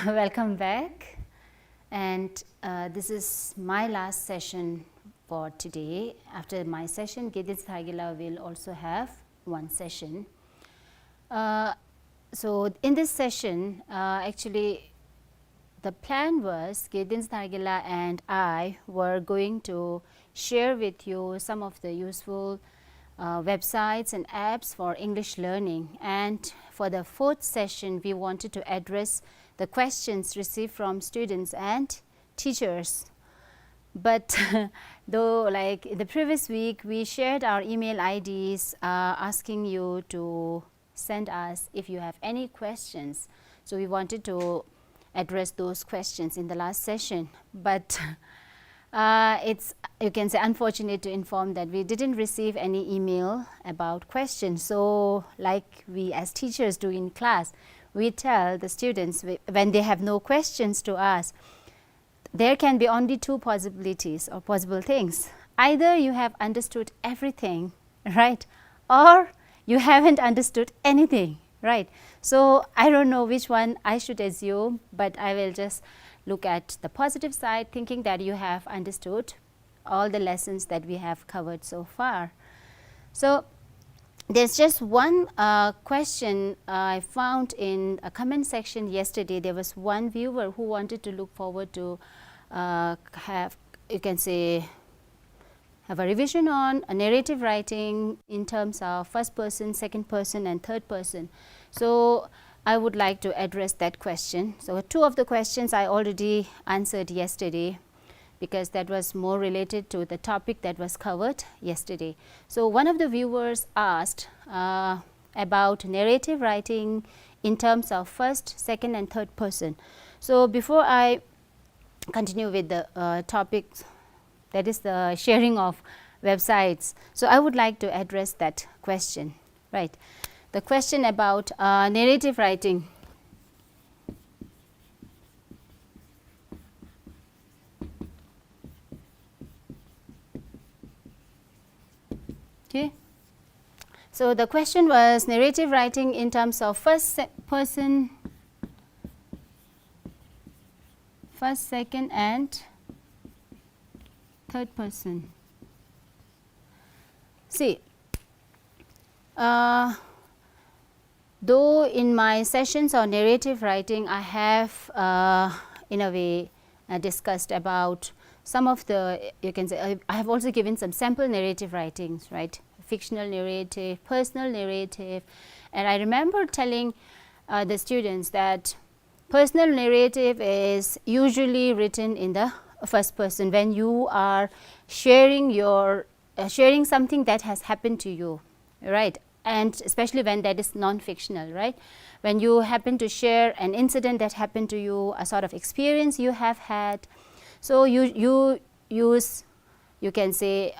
Welcome back, and this is my last session for today. After my session, Gedins Thagila will also have one session. So in this session, actually the plan was Gedins Thagila and I were going to share with you some of the useful websites and apps for English learning, and for the fourth session we wanted to address the questions received from students and teachers. But though, like in the previous week, we shared our email IDs asking you to send us if you have any questions. So we wanted to address those questions in the last session, but it's, you can say, unfortunate to inform that we didn't receive any email about questions. So like we as teachers do in class, we tell the students when they have no questions to ask, there can be only two possibilities or possible things. Either you have understood everything, right, or you haven't understood anything, right. So I don't know which one I should assume, but I will just look at the positive side, thinking that you have understood all the lessons that we have covered so far. So there's just one question I found in a comment section yesterday. There was one viewer who wanted to look forward to have, you can say, have a revision on a narrative writing in terms of first person, second person and third person. So I would like to address that question. So two of the questions I already answered yesterday, because that was more related to the topic that was covered yesterday. So one of the viewers asked about narrative writing in terms of first, second and third person. So before I continue with the topic, that is the sharing of websites, so I would like to address that question, right. The question about narrative writing. Okay. So the question was narrative writing in terms of first person, first, second and third person. See, though in my sessions on narrative writing I have in a way discussed about some of the, you can say, I have also given some sample narrative writings, right, fictional narrative, personal narrative, and I remember telling the students that personal narrative is usually written in the first person when you are sharing your sharing something that has happened to you, right, and especially when that is non-fictional, right, when you happen to share an incident that happened to you, a sort of experience you have had. So you use, you can say,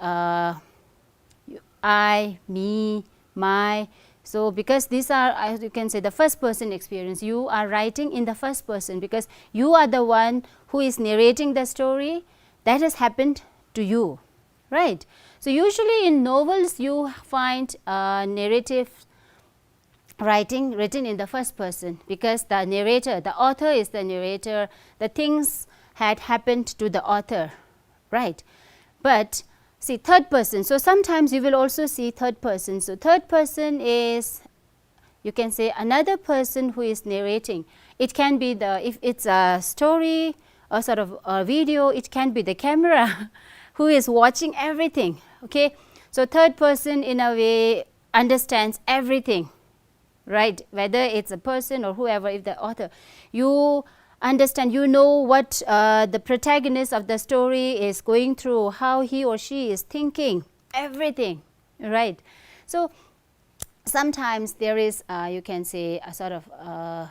I, me, my. So because these are, you can say, the first person experience, you are writing in the first person because you are the one who is narrating the story that has happened to you, right. So usually in novels you find narrative writing written in the first person because the narrator, the author is the narrator, the things had happened to the author, right. But see, third person, so sometimes you will also see third person. So third person is, you can say, another person who is narrating. It can be the, if it's a story or sort of a video, it can be the camera who is watching everything, okay. So third person in a way understands everything, right, whether it's a person or whoever, if the author, you understand, you know what the protagonist of the story is going through, how he or she is thinking, everything, right. So sometimes there is, you can say, a sort of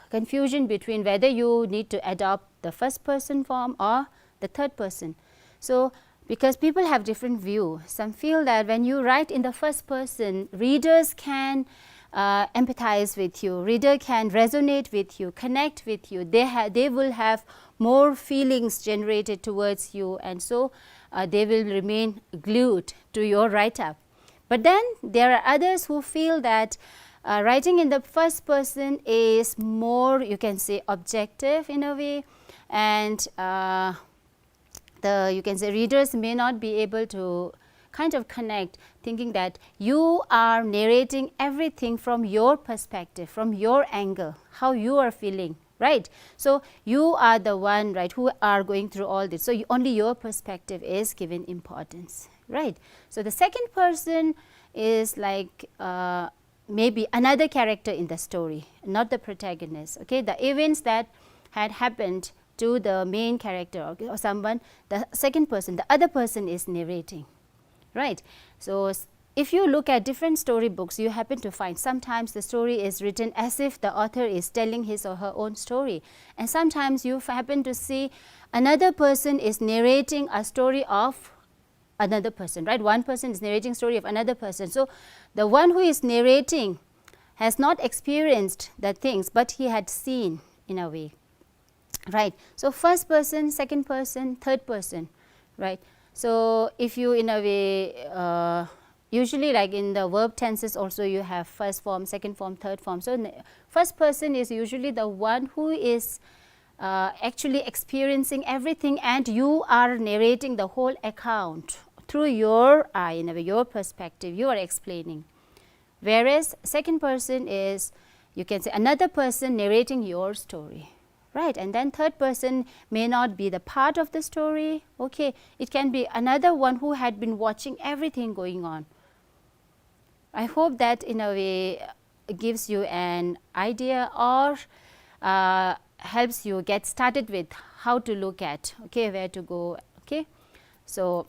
confusion between whether you need to adopt the first person form or the third person. So because people have different view, some feel that when you write in the first person, readers can empathize with you, reader can resonate with you, connect with you, they will have more feelings generated towards you, and so they will remain glued to your write-up. But then there are others who feel that writing in the first person is more, you can say, objective in a way, and you can say readers may not be able to kind of connect, thinking that you are narrating everything from your perspective, from your angle, how you are feeling, right. So, you are the one, right, who are going through all this. So, only your perspective is given importance, right. So, the second person is like maybe another character in the story, not the protagonist. Okay, the events that had happened to the main character, okay, or someone, the second person, the other person is narrating, right. So, if you look at different storybooks, you happen to find sometimes the story is written as if the author is telling his or her own story, and sometimes you happen to see another person is narrating a story of another person, right. One person is narrating story of another person. So, the one who is narrating has not experienced the things, but he had seen in a way, right. So, first person, second person, third person, right. So, if you in a way usually like in the verb tenses also you have first form, second form, third form. So, first person is usually the one who is actually experiencing everything, and you are narrating the whole account through your eye, in a way, your perspective, you are explaining. Whereas, second person is, you can say, another person narrating your story, right. And then third person may not be the part of the story, okay. It can be another one who had been watching everything going on. I hope that in a way gives you an idea, or helps you get started with how to look at, okay, where to go, okay. So,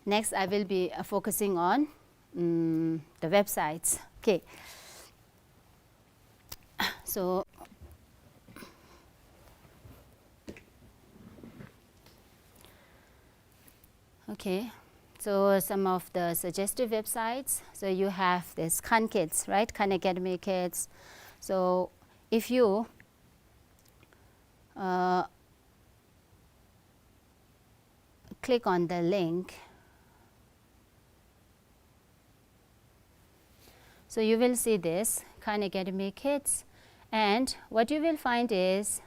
next I will be focusing on the websites, okay. So, okay. So, some of the suggestive websites. So, you have this Khan Kids, right, Khan Academy Kids. So, if you click on the link, so you will see this Khan Academy Kids, and what you will find is,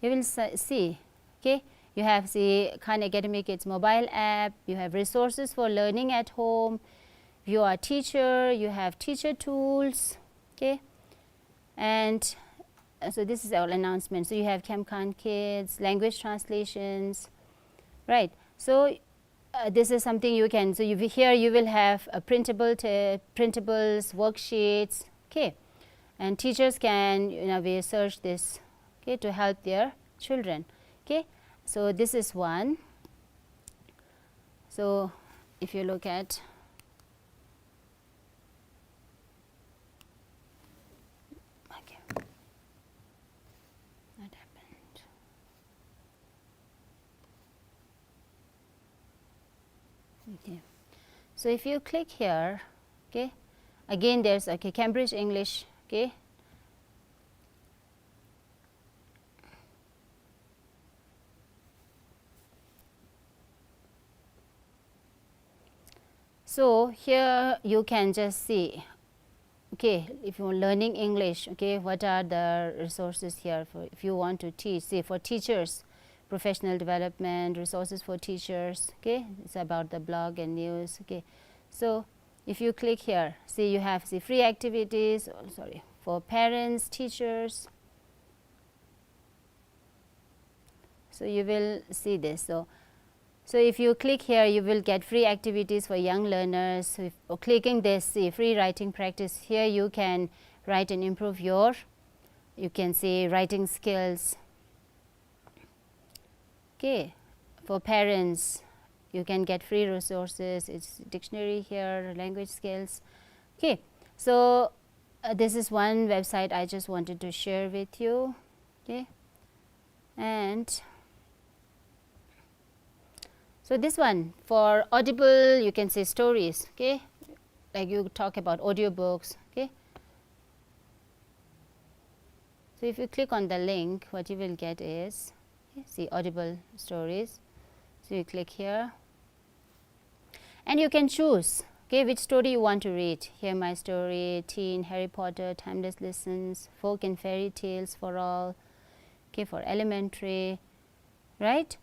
you will see, okay, you have the Khan Academy Kids mobile app, you have resources for learning at home, you are a teacher, you have teacher tools, okay, and so this is our announcement. So, you have Camp Khan Kids, language translations, right. So, this is something you can, so here you will have a printables, worksheets, okay, and teachers can in a way search this, okay, to help their children, okay. So, this is one. So, if you look at, okay, what happened? Okay. So, if you click here, okay, again there is, okay, Cambridge English, okay. So, here you can just see, okay, if you are learning English, okay, what are the resources here for if you want to teach, say for teachers, professional development, resources for teachers, okay, it's about the blog and news, okay. So, if you click here, see you have the free activities, oh, sorry, for parents, teachers. So, you will see this. So, if you click here, you will get free activities for young learners. So, if clicking this, see free writing practice, here you can write and improve your, you can say writing skills, okay. For parents, you can get free resources, it's dictionary here, language skills, okay. So, this is one website I just wanted to share with you, okay. And so, this one for audible, you can say stories, okay, like you talk about audiobooks, okay. So, if you click on the link, what you will get is, okay, see audible stories. So, you click here and you can choose, Okay, which story you want to read? Hear My Story, Teen, Harry Potter, Timeless Lessons, Folk and Fairy Tales for all. Okay, for elementary, right?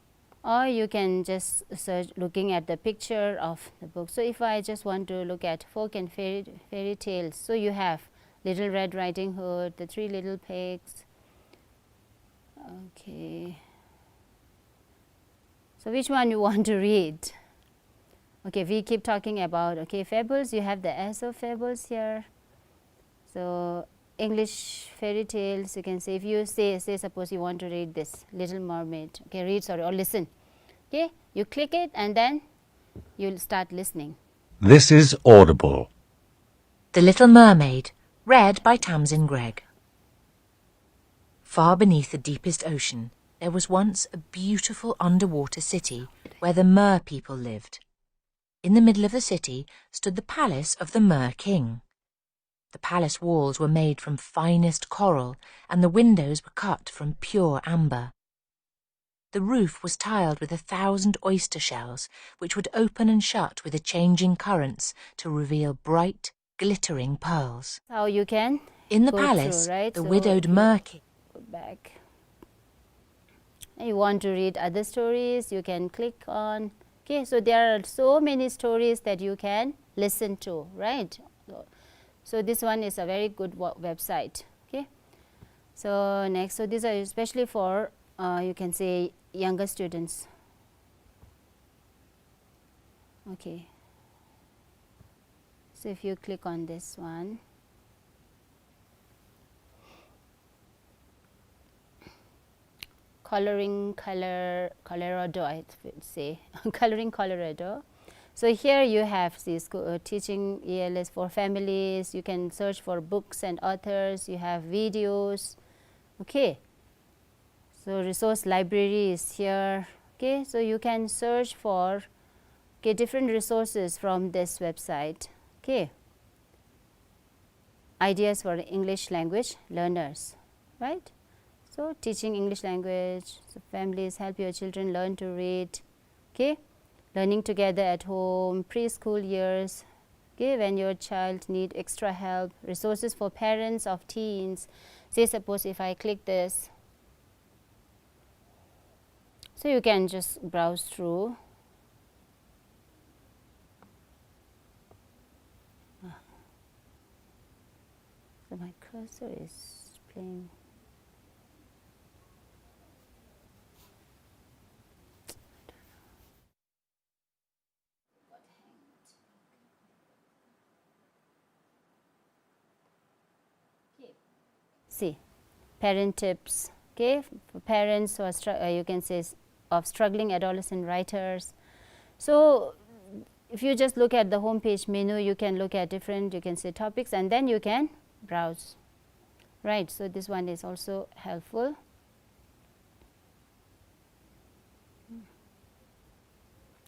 Or you can just search looking at the picture of the book. So if I just want to look at folk and fairy tales, so you have Little Red Riding Hood, The Three Little Pigs. Okay, so which one you want to read? Okay, we keep talking about, okay, fables. You have the S of fables here. So English fairy tales, you can say, if you say suppose you want to read this Little Mermaid, okay, read, sorry, or listen. Okay, you click it and then you'll start listening. This is Audible. The Little Mermaid, read by Tamsin Gregg. Far beneath the deepest ocean, there was once a beautiful underwater city where the Mer people lived. In the middle of the city stood the palace of the Mer King. The palace walls were made from finest coral, and the windows were cut from pure amber. The roof was tiled with 1,000 oyster shells, which would open and shut with the changing currents to reveal bright, glittering pearls. How you can In the go palace, through, right? the So widowed if you Mer King. go back. And you want to read other stories, you can click on. Okay, so there are so many stories that you can listen to, right? So this one is a very good website. Okay, so next, so these are especially for you can say younger students. Okay, so if you click on this one, Colorado, I would say Coloring Colorado. So here you have this teaching ELS for families. You can search for books and authors. You have videos. Okay, so resource library is here. Okay, so you can search for different resources from this website. Okay, ideas for English language learners, right? So teaching English language, so families, help your children learn to read. Okay, learning together at home, preschool years. Okay, when your child need extra help, resources for parents of teens. Say suppose if I click this, so you can just browse through. So my cursor is playing. See, parent tips, okay, for parents who are you can say of struggling adolescent writers. So if you just look at the home page menu, you can look at different, you can say topics, and then you can browse, right? So this one is also helpful.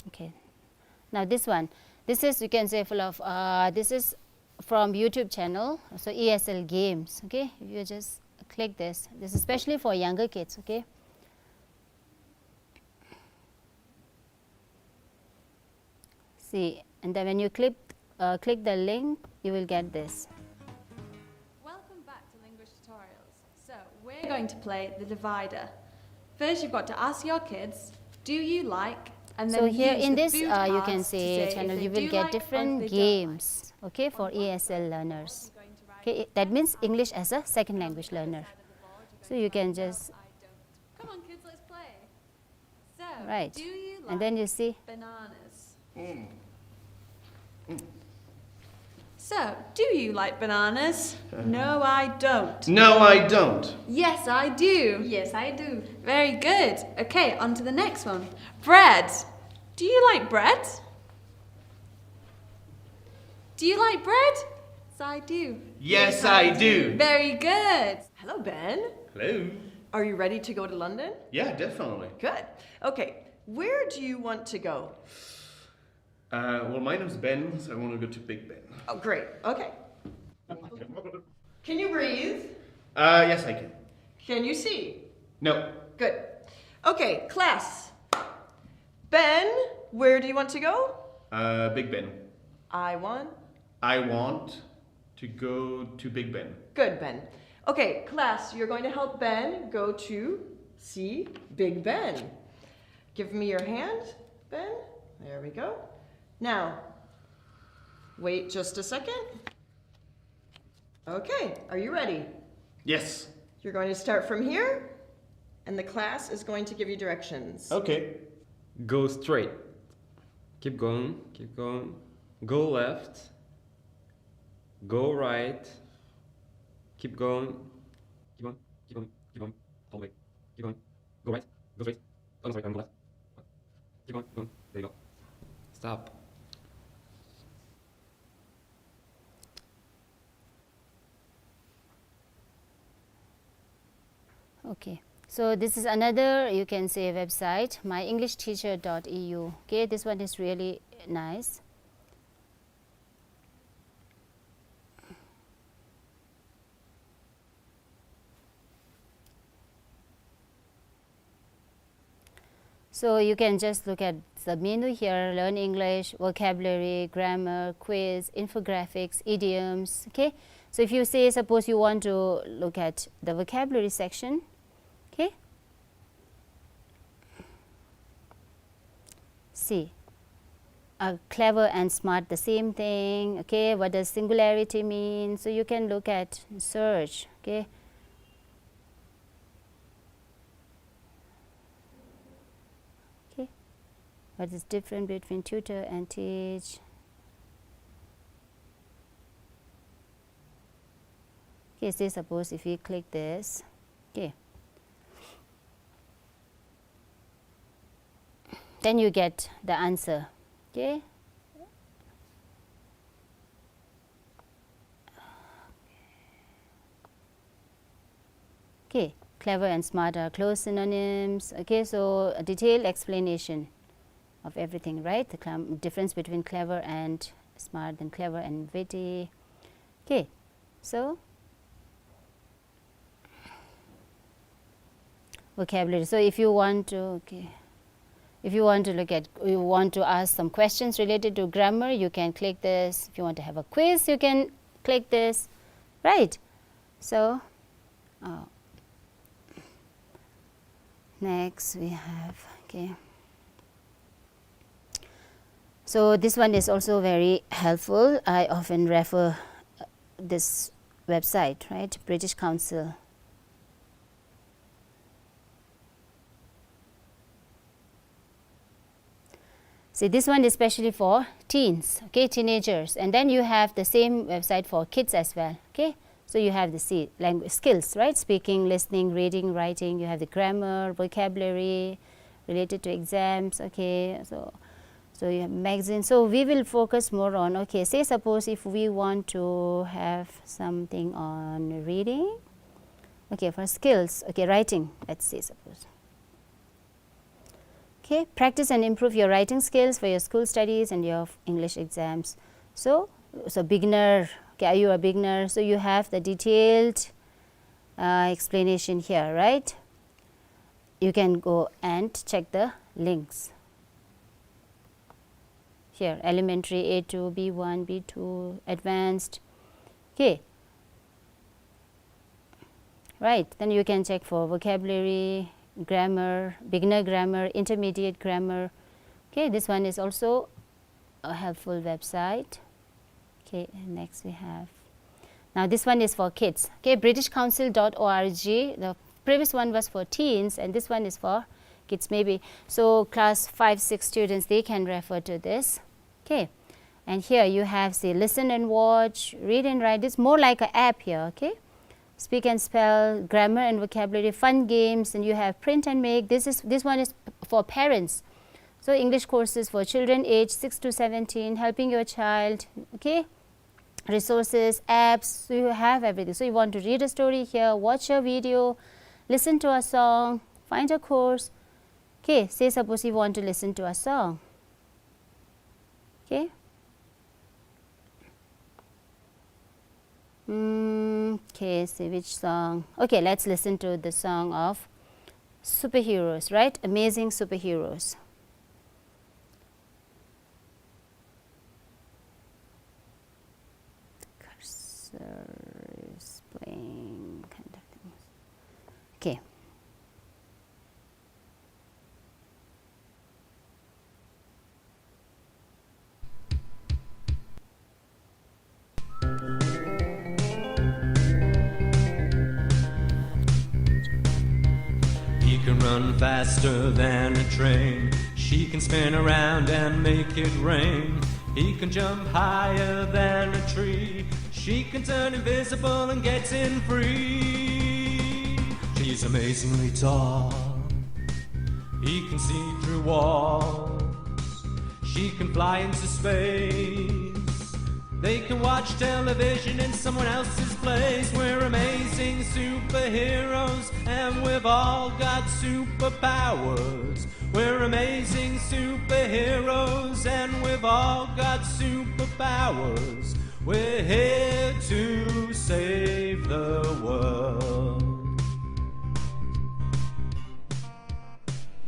Okay, now this one, this is you can say full of this is from YouTube channel, so ESL games. Okay, if you just click this is especially for younger kids. Okay, see, and then when you click the link, you will get this. Welcome back to Language Tutorials. So we're going to play the divider. First you've got to ask your kids, do you like, and then so here use in the this food you can cards to say say channel, if they you will do get like or if different they don't games, okay, for ESL learners. Okay, that means English as a second language learner. So you can just come on kids, let's play. So right, do you like and then you see bananas? So, do you like bananas? No, I don't. No, I don't. Yes, I do. Yes, I do. Very good. Okay, on to the next one. Bread. Do you like bread? Do you like bread? Yes, I do. Yes, I do. Very good. Hello, Ben. Hello. Are you ready to go to London? Yeah, definitely. Good. Okay, where do you want to go? Well, my name's Ben, so I want to go to Big Ben. Oh, great. Okay. Can you breathe? Yes, I can. Can you see? No. Good. Okay, class. Ben, where do you want to go? Big Ben. I want. I want to go to Big Ben. Good, Ben. Okay, class, you're going to help Ben go to see Big Ben. Give me your hand, Ben. There we go. Now, wait just a second. Okay, are you ready? Yes. You're going to start from here, and the class is going to give you directions. Okay. Go straight. Keep going, keep going. Go left. Go right. Keep going. Keep going, keep going, keep going. All the way. Keep going. Go right. Go straight. Oh, sorry, go left. Keep going, keep going. There you go. Stop. Okay, so this is another, you can say, website, myenglishteacher.eu. Okay, this one is really nice. So you can just look at the menu here, learn English, vocabulary, grammar, quiz, infographics, idioms. Okay, so if you say, suppose you want to look at the vocabulary section, okay, see, clever and smart, the same thing. Okay, what does singularity mean? So you can look at, search. Okay, what is different between tutor and teach? Okay, say suppose if we click this, okay, then you get the answer. Okay, okay, clever and smart are close synonyms. Okay, so a detailed explanation of everything, right? The difference between clever and smart, then clever and witty. Okay, so vocabulary. So if you want to, okay, if you want to look at, you want to ask some questions related to grammar, you can click this. If you want to have a quiz, you can click this, right? So next we have, okay, so this one is also very helpful. I often refer this website, right? British Council. See, this one is especially for teens, okay, teenagers, and then you have the same website for kids as well. Okay, so you have the language skills, right? Speaking, listening, reading, writing. You have the grammar, vocabulary related to exams. Okay, so you have magazine. So we will focus more on, okay, say suppose if we want to have something on reading, okay, for skills, okay, writing, let's say suppose. Okay, practice and improve your writing skills for your school studies and your English exams. So beginner, okay, are you a beginner? So you have the detailed explanation here, right? You can go and check the links. Here, elementary A2, B1, B2, advanced. Okay, right, then you can check for vocabulary, grammar, beginner grammar, intermediate grammar. Okay, this one is also a helpful website. Okay, and next we have, now this one is for kids. Okay, britishcouncil.org. The previous one was for teens and this one is for kids maybe. So class 5-6 students, they can refer to this. Okay, and here you have, say, listen and watch, read and write. It's more like an app here. Okay, speak and spell, grammar and vocabulary, fun games, and you have print and make. This one is for parents. So English courses for children aged 6 to 17, helping your child. Okay, resources, apps. So you have everything. So you want to read a story here, watch a video, listen to a song, find a course. Okay, say suppose you want to listen to a song. Okay. Okay, see which song. Okay, let's listen to the song of superheroes, right? Amazing superheroes. run faster than a train. She can spin around and make it rain. He can jump higher than a tree. She can turn invisible and gets in free. She's amazingly tall. He can see through walls. She can fly into space. They can watch television in someone else's place. We're amazing superheroes, and we've all got superpowers. We're amazing superheroes, and we've all got superpowers. We're here to save the world.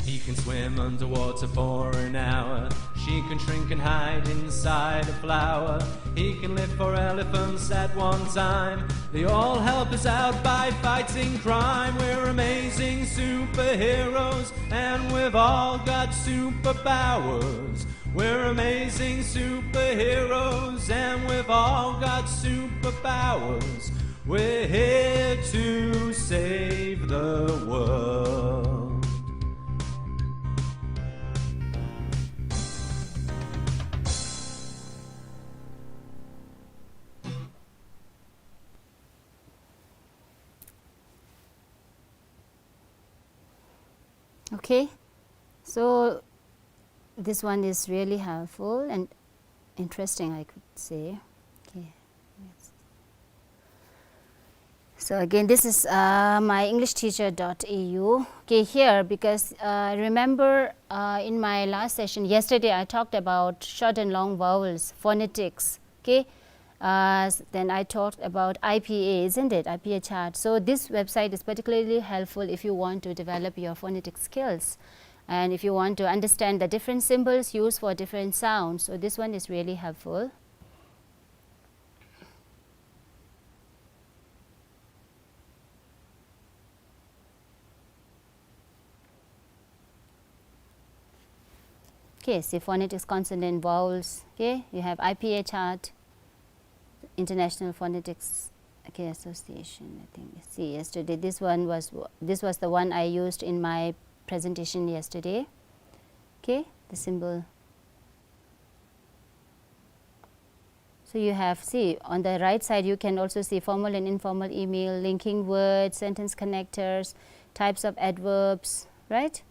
He can swim underwater for an hour. She can shrink and hide inside a flower. He can live for elephants at one time. They all help us out by fighting crime. We're amazing superheroes, and we've all got superpowers. We're amazing superheroes, and we've all got superpowers. We're here to save the world. Okay, so this one is really helpful and interesting, I could say. Okay. Yes. So again, this is my englishteacher.au. Okay, here, because remember in my last session yesterday I talked about short and long vowels, phonetics. Okay. Then I talked about IPA, isn't it? IPA chart. So this website is particularly helpful if you want to develop your phonetic skills, and if you want to understand the different symbols used for different sounds. So this one is really helpful. Okay, see phonetics, consonant, vowels. Okay, you have IPA chart. International Phonetics Association, I think. See, yesterday this was the one I used in my presentation yesterday. Okay, the symbol. So you have, see, on the right side you can also see formal and informal email, linking words, sentence connectors, types of adverbs, right?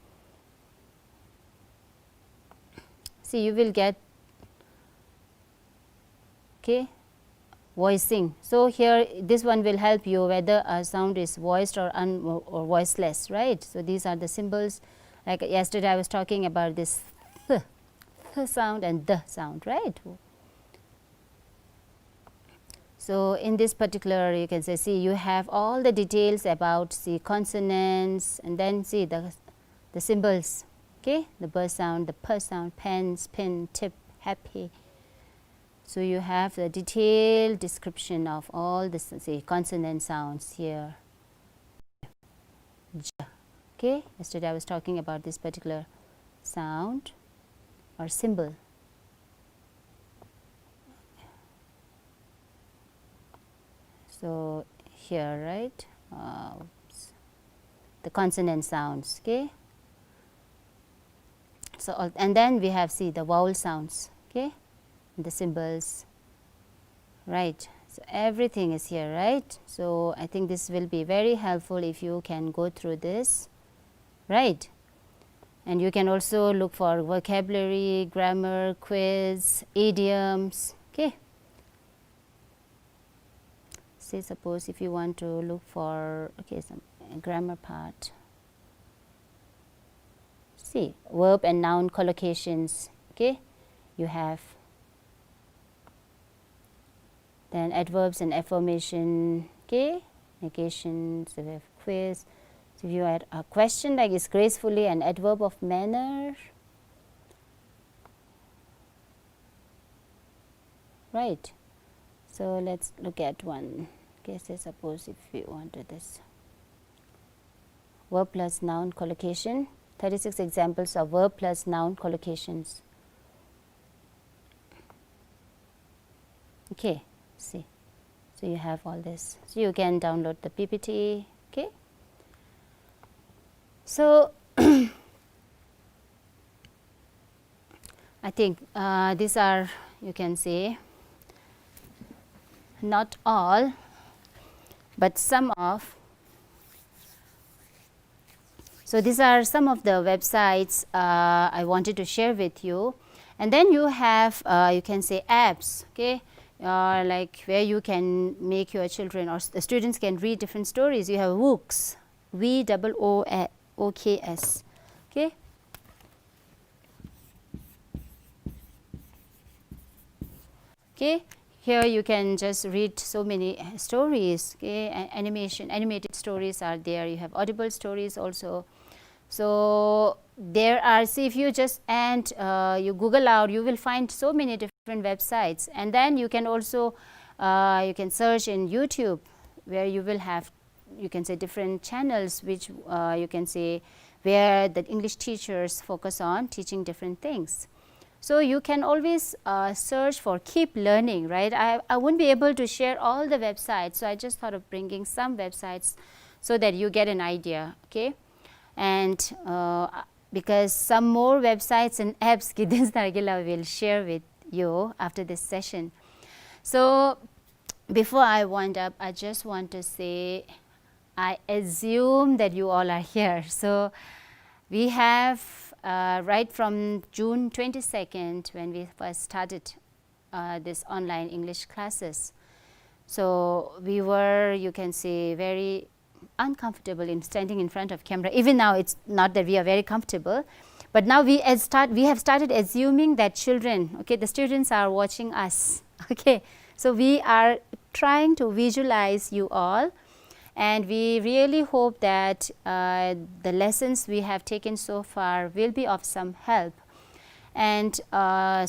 See, you will get, okay, voicing. So here this one will help you whether a sound is voiced or voiceless, right? So these are the symbols. Like yesterday I was talking about this th sound and the sound, right? So in this particular, you can say, see, you have all the details about, see, consonants, and then see the symbols. Okay, the b sound, the p sound, pen, spin, tip, happy. So you have the detailed description of all the, say, consonant sounds here. J. Okay, yesterday I was talking about this particular sound or symbol. So here, right, the consonant sounds. Okay. So and then we have, see, the vowel sounds. Okay. The symbols, right? So everything is here, right? So I think this will be very helpful if you can go through this, right? And you can also look for vocabulary, grammar, quiz, idioms. Okay. Say suppose if you want to look for, okay, some grammar part. See, verb and noun collocations. Okay, you have. Then adverbs and affirmation, okay, negations, so we have quiz. So if you had a question like is gracefully an adverb of manner, right? So let's look at one. Okay, so suppose if we wanted this verb plus noun collocation, 36 examples of verb plus noun collocations. Okay. See, so you have all this. So you can download the PPT. Okay. So I think these are, you can say, not all, but some of. So these are some of the websites I wanted to share with you. And then you have, you can say, apps, okay, like where you can make your children or the students can read different stories. You have Wooks, WOOKS, okay. Okay, here you can just read so many stories, okay. Animated stories are there. You have audible stories also. So there are, see, if you just and you Google out, you will find so many different websites. And then you can also you can search in YouTube, where you will have, you can say, different channels which you can say where the English teachers focus on teaching different things. So you can always search for keep learning, right? I won't be able to share all the websites, so I just thought of bringing some websites so that you get an idea, okay. And because some more websites and apps Gideon's Nargila will share with you after this session. So before I wind up, I just want to say, I assume that you all are here. So we have right from June 22nd, when we first started this online English classes. So we were, you can say, very uncomfortable in standing in front of camera. Even now, it's not that we are very comfortable, but now we have started assuming that children, okay, the students are watching us, okay. So we are trying to visualize you all, and we really hope that the lessons we have taken so far will be of some help. And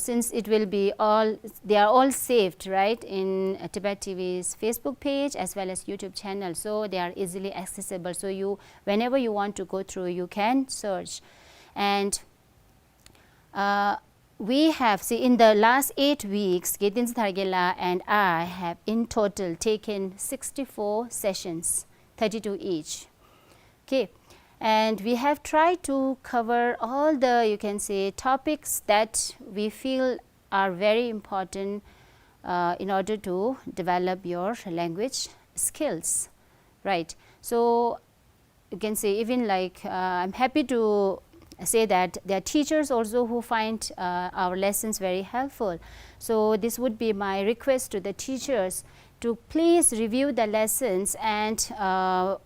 since it will be all, they are all saved, right, in Tibet TV's Facebook page as well as YouTube channel, so they are easily accessible. So you, whenever you want to go through, you can search. And we have, see, in the last 8 weeks, Gideon Thargela and I have in total taken 64 sessions, 32 each, okay. And we have tried to cover all the, you can say, topics that we feel are very important in order to develop your language skills, right. So you can say, even like I'm happy to say that there are teachers also who find our lessons very helpful. So this would be my request to the teachers to please review the lessons and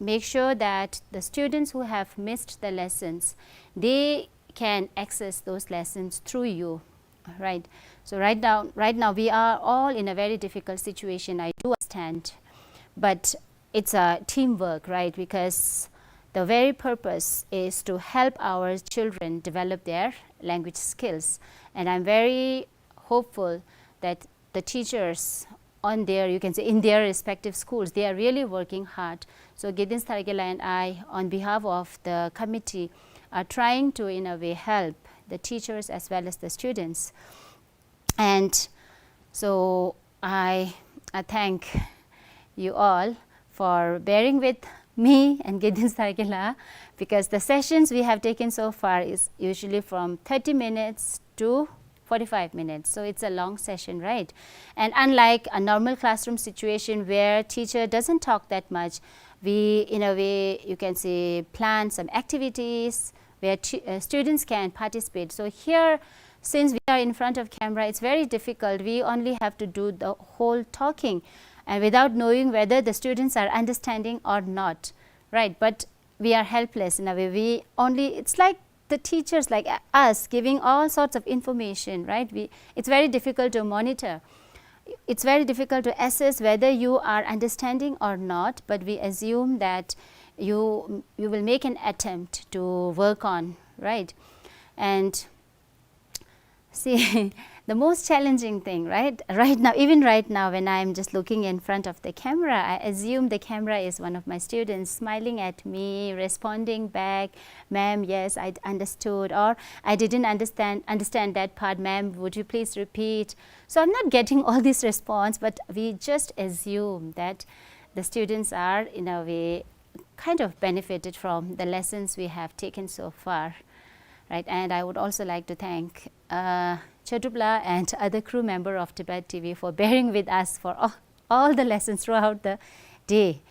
make sure that the students who have missed the lessons, they can access those lessons through you, right. So right now we are all in a very difficult situation, I do understand, but it's a teamwork, right, because the very purpose is to help our children develop their language skills. And I'm very hopeful that the teachers on their, you can say, in their respective schools, they are really working hard. So Gideon Thargela and I, on behalf of the committee, are trying to, in a way, help the teachers as well as the students. And so I thank you all for bearing with me and Gideon Thargela, because the sessions we have taken so far is usually from 30 minutes to 45 minutes. So it's a long session, right? And unlike a normal classroom situation where teacher doesn't talk that much, we, in a way, you can say, plan some activities where students can participate. So here, since we are in front of camera, it's very difficult. We only have to do the whole talking, and without knowing whether the students are understanding or not, right? But we are helpless in a way. We only, it's like the teachers, like us, giving all sorts of information, right? It's very difficult to monitor. It's very difficult to assess whether you are understanding or not, but we assume that you will make an attempt to work on, right? And see, the most challenging thing, right now, even right now, when I'm just looking in front of the camera, I assume the camera is one of my students smiling at me, responding back, ma'am, yes, I understood, or I didn't understand that part, ma'am, would you please repeat? So I'm not getting all this response, but we just assume that the students are, in a way, kind of benefited from the lessons we have taken so far, right? And I would also like to thank Chadubla and other crew member of Tibet TV for bearing with us for all the lessons throughout the day,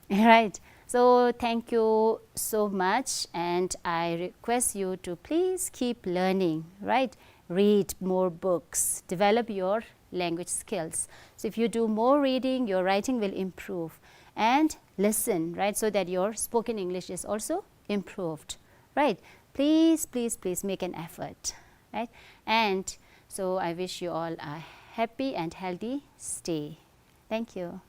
right? So thank you so much, and I request you to please keep learning, right? Read more books, develop your language skills. So if you do more reading, your writing will improve, and listen, right, so that your spoken English is also improved, right? Please, please, please make an effort, right? And so I wish you all a happy and healthy stay. Thank you.